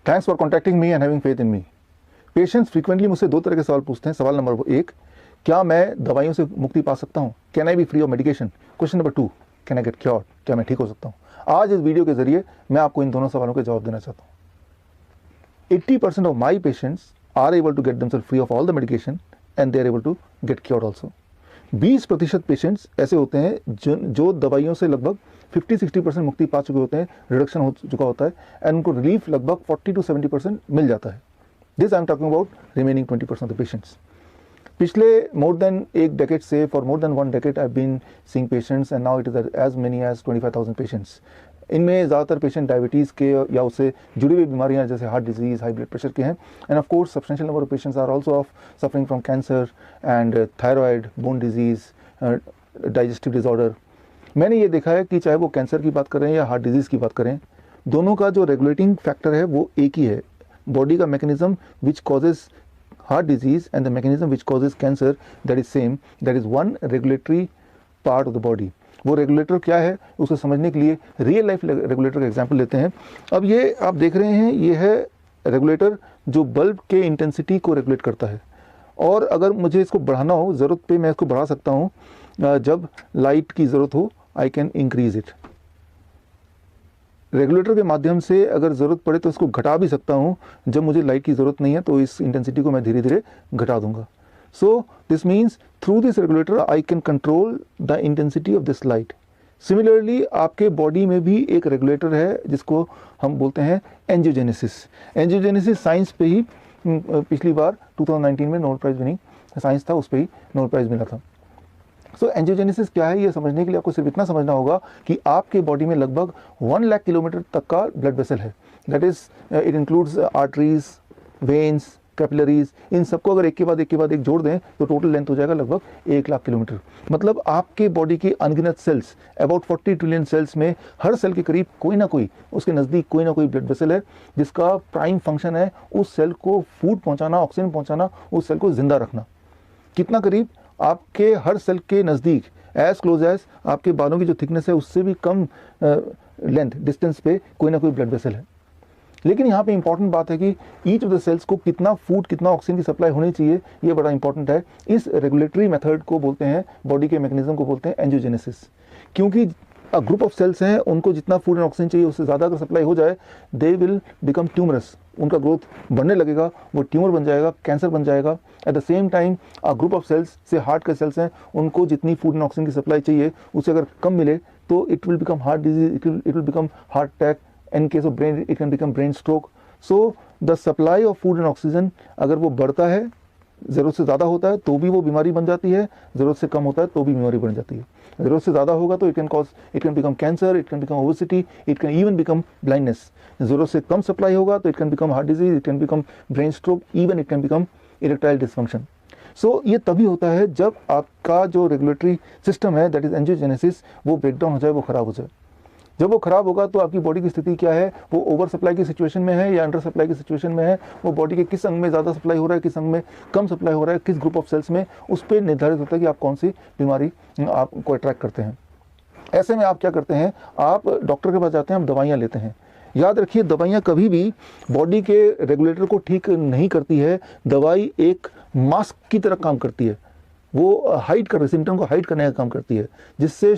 Thanks for contacting me and having faith in me. Patients frequently मुझसे दो तरह के सवाल पूछते हैं। सवाल नंबर 1, क्या मैं दवाइयों से मुक्ति पा सकता हूँ? Can I B free of medication? Question number 2, can I get cure? क्या मैं ठीक हो सकता हूँ? आज इस वीडियो के जरिए मैं आपको इन दोनों सवालों के जवाब देना चाहता हूँ। 80% of my patients are able to get themselves free of all the medication and they are able to get cured also. 20% patients ऐसे होते हैं जो दवाइयों से लगभग 50-60% मुक्ति पा चुके होते हैं, रिडक्शन हो चुका होता है, एंड उनको रिलीफ लगभग 40-70% मिल जाता है। This I am talking about remaining 20% of the patients. पिछले मोर देन एक डेकेड से, for more than 1 decade I have been seeing patients and now it is as many as 25,000 patients. इनमें ज़्यादातर पेशेंट डायबिटीज़ के या उससे जुड़ी हुई बीमारियां जैसे heart disease, high blood pressure के हैं, and of course substantial number of patients are also of suffering from cancer and thyroid, bone disease, digestive disorder. मैंने ये देखा है कि चाहे वो कैंसर की बात करें या हार्ट डिजीज़ की बात करें, दोनों का जो रेगुलेटिंग फैक्टर है वो एक ही है। बॉडी का mechanism which causes heart disease and the mechanism which causes cancer, that is same, that is one regulatory part of the body. वो रेगुलेटर क्या है उसको समझने के लिए रियल लाइफ रेगुलेटर का एग्जांपल लेते हैं। अब ये आप देख रहे हैं, ये है रेगुलेटर जो बल्ब के इंटेंसिटी को रेगुलेट करता है, और अगर मुझे इसको बढ़ाना हो, ज़रूरत पे मैं इसको बढ़ा सकता हूँ। जब लाइट की ज़रूरत हो I can increase it. Regulator के माध्यम से अगर ज़रूरत पड़े तो इसको घटा भी सकता हूँ। जब मुझे लाइट की ज़रूरत नहीं है तो इस इंटेंसिटी को मैं धीरे धीरे घटा दूंगा। So this means through this regulator I can control the intensity of this light. Similarly आपके बॉडी में भी एक रेगुलेटर है जिसको हम बोलते हैं एंजियोजेनेसिस। एंजियोजेनेसिस साइंस पे ही पिछली बार 2019 में नोबेल प्राइज़ विनिंग साइंस था, उस पर ही नोबेल प्राइज़ मिला था। सो एंजियोजेनेसिस क्या है ये समझने के लिए आपको सिर्फ इतना समझना होगा कि आपके बॉडी में लगभग 1 लाख किलोमीटर तक का ब्लड वेसल है। That is it includes arteries, veins, capillaries. इन सबको अगर एक के बाद एक जोड़ दें तो टोटल लेंथ हो जाएगा लगभग 1 लाख किलोमीटर। मतलब आपके बॉडी की अनगिनत सेल्स, अबाउट 40 ट्रिलियन सेल्स में हर सेल के करीब कोई ना कोई, उसके नज़दीक कोई ना कोई ब्लड वेसल है जिसका प्राइम फंक्शन है उस सेल को फूड पहुँचाना, ऑक्सीजन पहुँचाना, उस सेल को जिंदा रखना। कितना करीब? आपके हर सेल के नज़दीक, एज क्लोज एज आपके बालों की जो थिकनेस है उससे भी कम लेंथ डिस्टेंस पे कोई ना कोई ब्लड वेसल है। लेकिन यहाँ पे इंपॉर्टेंट बात है कि ईच ऑफ द सेल्स को कितना फूड, कितना ऑक्सीजन की सप्लाई होनी चाहिए, ये बड़ा इंपॉर्टेंट है। इस रेगुलेटरी मेथड को बोलते हैं, बॉडी के मैकेनिज्म को बोलते हैं एंजियोजेनेसिस। क्योंकि ग्रुप ऑफ सेल्स हैं, उनको जितना फूड एंड ऑक्सीजन चाहिए उससे ज़्यादा अगर सप्लाई हो जाए, दे विल बिकम ट्यूमरस। उनका ग्रोथ बढ़ने लगेगा, वो ट्यूमर बन जाएगा, कैंसर बन जाएगा। At the same time group of cells से हार्ट के सेल्स हैं, उनको जितनी फूड एंड ऑक्सीजन की सप्लाई चाहिए उससे अगर कम मिले तो it will become heart disease, it will become heart attack. In case of brain it can become brain stroke. So the supply of food and oxygen अगर वो बढ़ता है, ज़रूरत से ज़्यादा होता है तो भी वो बीमारी बन जाती है, ज़रूरत से कम होता है तो भी बीमारी बन जाती है। ज़रूरत से ज़्यादा होगा तो it can become cancer, it can become obesity, it can even become blindness. ज़रूरत से कम सप्लाई होगा तो it can become heart disease, it can become brain stroke, even it can become erectile dysfunction. So ये तभी होता है जब आपका जो रेगुलेटरी सिस्टम है, दैट इज एंजियोजेनेसिस, वो ब्रेकडाउन हो जाए, वो ख़राब हो जाए। जब वो ख़राब होगा तो आपकी बॉडी की स्थिति क्या है, वो ओवर सप्लाई की सिचुएशन में है या अंडर सप्लाई की सिचुएशन में है, वो बॉडी के किस अंग में ज़्यादा सप्लाई हो रहा है, किस अंग में कम सप्लाई हो रहा है, किस ग्रुप ऑफ सेल्स में, उस पर निर्धारित होता है कि आप कौन सी बीमारी आपको अट्रैक्ट करते हैं। ऐसे में आप क्या करते हैं, आप डॉक्टर के पास जाते हैं, आप दवाइयाँ लेते हैं। याद रखिए, दवाइयाँ कभी भी बॉडी के रेगुलेटर को ठीक नहीं करती है। दवाई एक मास्क की तरह काम करती है, वो हाइड कर, सिम्टम को हाइड करने का काम करती है, जिससे